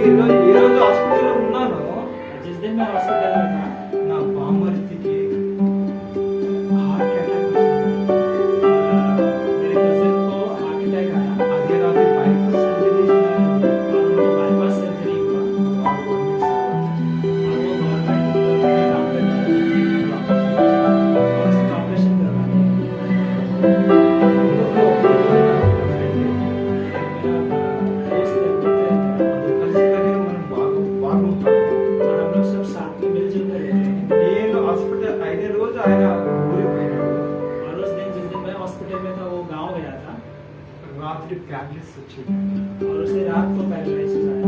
ఈ రోజు హాస్పిటల్లో ఉన్నాను. जिस दिन मैं हॉस्पिटल में था, నా బామ్మర్తికి హార్ట్ అటాక్ వచ్చింది. मेरे कजिन को हार्ट अटैक आया అదే రాత్రి bypass surgery చేసినారు. और उनको बाईपास सर्जरी हुआ వాళ్ళు కొన్నిసార్లు और वो गवर्नमेंट में काम करने लगे और उसका ऑपरेशन करवा दिया। और हम लोग सब साथ में मिलजुल कर रहते हैं। నేను హాస్పిటల్ అయిన రోజు ఆయన ఊరికి పోయినాడు. और उस दिन जिस दिन मैं हॉस्पिटल में था वो गांव गया था రాత్రి ప్యారలిసిస్ వచ్చింది. और उसे रात को पैरालिसिस आया।